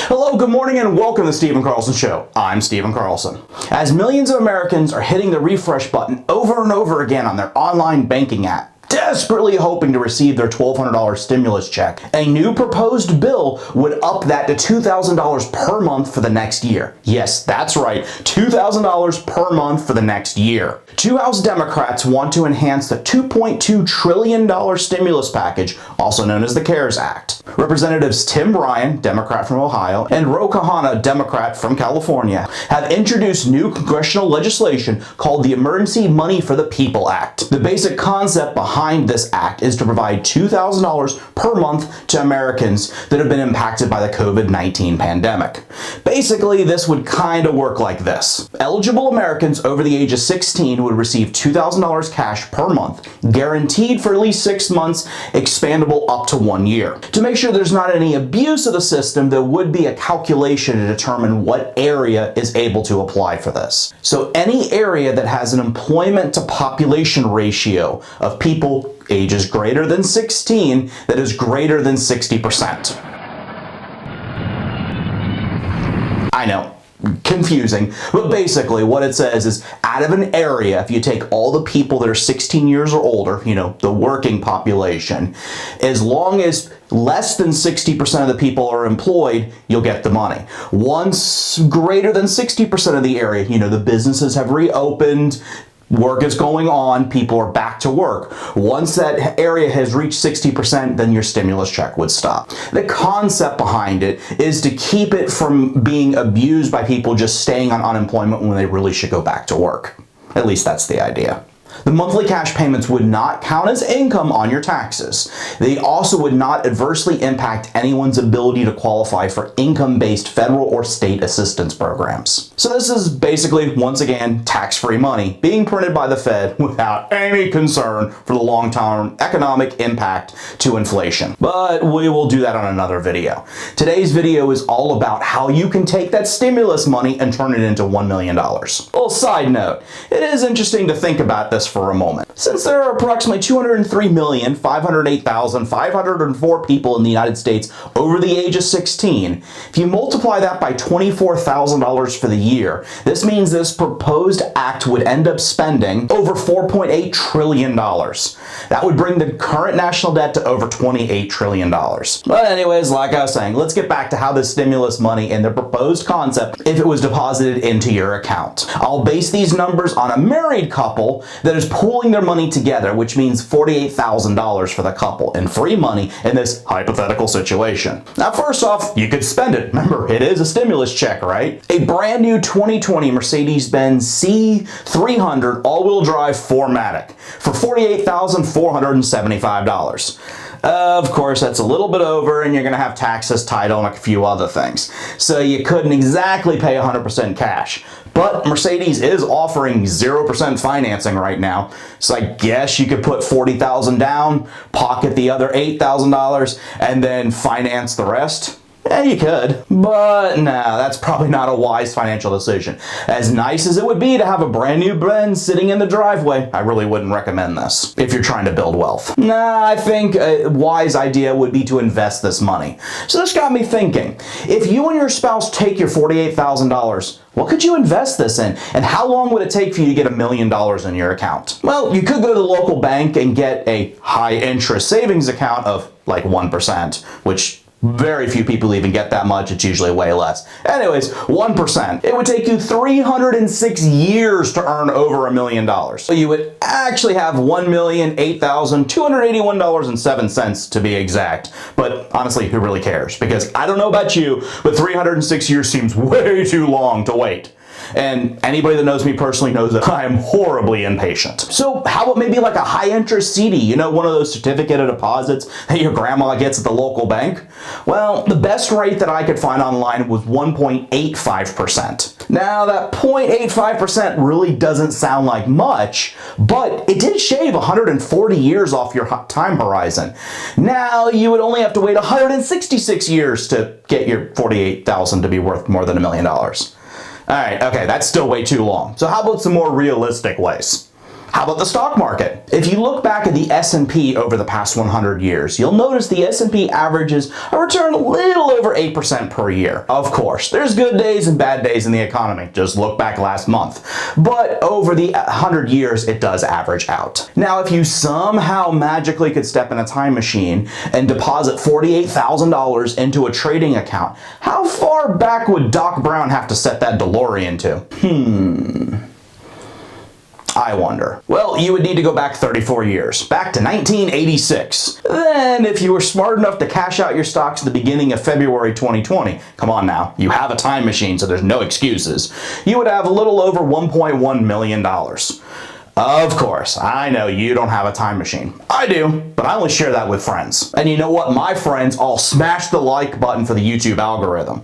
Hello, good morning, and welcome to the Stephen Carlson Show. I'm Stephen Carlson. As millions of Americans are hitting the refresh button over and over again on their online banking app, desperately hoping to receive their $1,200 stimulus check, a new proposed bill would up that to $2,000 per month for the next year. Yes, that's right, $2,000 per month for the next year. Two House Democrats want to enhance the $2.2 trillion stimulus package, also known as the CARES Act. Representatives Tim Ryan, Democrat from Ohio, and Ro Khanna, Democrat from California, have introduced new congressional legislation called the Emergency Money for the People Act. The basic concept behind this act is to provide $2,000 per month to Americans that have been impacted by the COVID-19 pandemic. Basically, this would kind of work like this. Eligible Americans over the age of 16 would receive $2,000 cash per month, guaranteed for at least 6 months, expandable up to 1 year. To make sure there's not any abuse of the system, there would be a calculation to determine what area is able to apply for this. So any area that has an employment to population ratio of people ages greater than 16 that is greater than 60%. I know, confusing, but basically what it says is out of an area, if you take all the people that are 16 years or older, the working population, as long as less than 60% of the people are employed, you'll get the money. Once greater than 60% of the area, the businesses have reopened, work is going on, people are back to work. Once that area has reached 60%, then your stimulus check would stop. The concept behind it is to keep it from being abused by people just staying on unemployment when they really should go back to work. At least that's the idea. The monthly cash payments would not count as income on your taxes. They also would not adversely impact anyone's ability to qualify for income-based federal or state assistance programs. So this is basically, once again, tax-free money being printed by the Fed without any concern for the long-term economic impact to inflation. But we will do that on another video. Today's video is all about how you can take that stimulus money and turn it into $1 million. Little side note, it is interesting to think about this for a moment. Since there are approximately 203,508,504 people in the United States over the age of 16, if you multiply that by $24,000 for the year, this means this proposed act would end up spending over $4.8 trillion. That would bring the current national debt to over $28 trillion. But anyways, like I was saying, let's get back to how this stimulus money and the proposed concept if it was deposited into your account. I'll base these numbers on a married couple that is pooling their money together, which means $48,000 for the couple in free money in this hypothetical situation. Now, first off, you could spend it. Remember, it is a stimulus check, right? A brand new 2020 Mercedes-Benz C300 all-wheel drive 4MATIC for $48,475. Of course, that's a little bit over, and you're going to have taxes, title, and a few other things. So you couldn't exactly pay 100% cash. But Mercedes is offering 0% financing right now. So I guess you could put $40,000 down, pocket the other $8,000, and then finance the rest. Yeah, you could, but nah, that's probably not a wise financial decision. As nice as it would be to have a brand new Benz sitting in the driveway, I really wouldn't recommend this if you're trying to build wealth. Nah, I think a wise idea would be to invest this money. So this got me thinking, if you and your spouse take your $48,000, what could you invest this in? And how long would it take for you to get $1 million in your account? Well, you could go to the local bank and get a high interest savings account of like 1%, which very few people even get that much. It's usually way less. Anyways, 1%. It would take you 306 years to earn over $1 million. So you would actually have $1,008,281.07 to be exact. But honestly, who really cares? Because I don't know about you, but 306 years seems way too long to wait. And anybody that knows me personally knows that I am horribly impatient. So how about maybe like a high interest CD, one of those certificate of deposits that your grandma gets at the local bank? Well, the best rate that I could find online was 1.85%. Now that 0.85% really doesn't sound like much, but it did shave 140 years off your time horizon. Now you would only have to wait 166 years to get your $48,000 to be worth more than $1 million. All right, okay, that's still way too long. So how about some more realistic ways? How about the stock market? If you look back at the S&P over the past 100 years, you'll notice the S&P averages a return a little over 8% per year. Of course, there's good days and bad days in the economy. Just look back last month. But over the 100 years, it does average out. Now, if you somehow magically could step in a time machine and deposit $48,000 into a trading account, how far back would Doc Brown have to set that DeLorean to? I wonder. Well, you would need to go back 34 years, back to 1986. Then, if you were smart enough to cash out your stocks at the beginning of February 2020, come on now, you have a time machine, so there's no excuses, you would have a little over $1.1 million. Of course, I know you don't have a time machine. I do, but I only share that with friends. And you know what? My friends all smash the like button for the YouTube algorithm.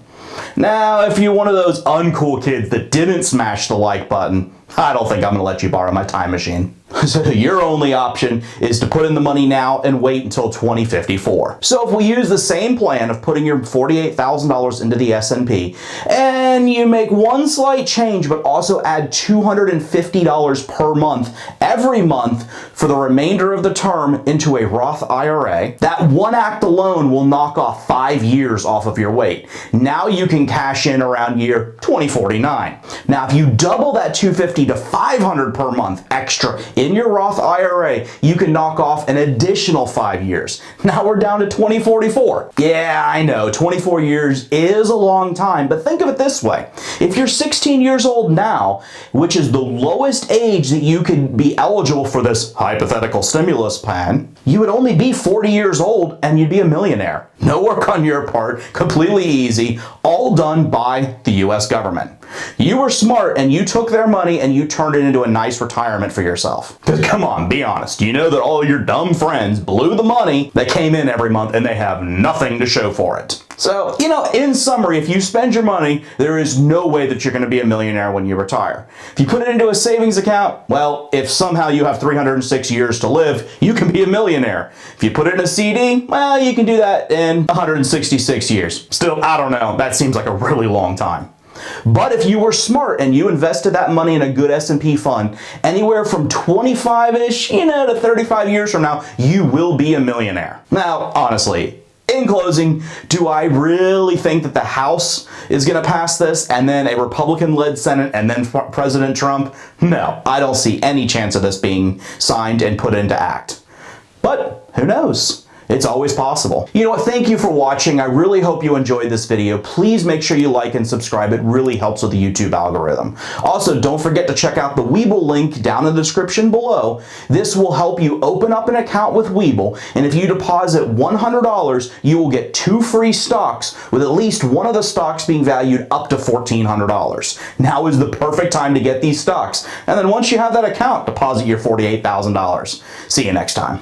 Now, if you're one of those uncool kids that didn't smash the like button, I don't think I'm going to let you borrow my time machine. So your only option is to put in the money now and wait until 2054. So if we use the same plan of putting your $48,000 into the S&P and you make one slight change but also add $250 per month every month for the remainder of the term into a Roth IRA, that one act alone will knock off 5 years off of your wait. Now you can cash in around year 2049. Now if you double that $250 to $500 per month extra in your Roth IRA, you can knock off an additional 5 years. Now we're down to 2044. Yeah, I know, 24 years is a long time, but think of it this way. If you're 16 years old now, which is the lowest age that you could be eligible for this hypothetical stimulus plan, you would only be 40 years old and you'd be a millionaire. No work on your part, completely easy, all done by the US government. You were smart and you took their money and you turned it into a nice retirement for yourself. Because come on, be honest, you know that all your dumb friends blew the money that came in every month and they have nothing to show for it. So, in summary, if you spend your money, there is no way that you're going to be a millionaire when you retire. If you put it into a savings account, well, if somehow you have 306 years to live, you can be a millionaire. If you put it in a CD, well, you can do that in 166 years. Still, I don't know, that seems like a really long time. But if you were smart and you invested that money in a good S&P fund, anywhere from 25-ish, to 35 years from now, you will be a millionaire. Now, honestly, in closing, do I really think that the House is going to pass this and then a Republican-led Senate and then President Trump? No, I don't see any chance of this being signed and put into act. But who knows? It's always possible. You know what? Thank you for watching. I really hope you enjoyed this video. Please make sure you like and subscribe. It really helps with the YouTube algorithm. Also, don't forget to check out the Webull link down in the description below. This will help you open up an account with Webull, and if you deposit $100, you will get 2 free stocks, with at least one of the stocks being valued up to $1,400. Now is the perfect time to get these stocks. And then once you have that account, deposit your $48,000. See you next time.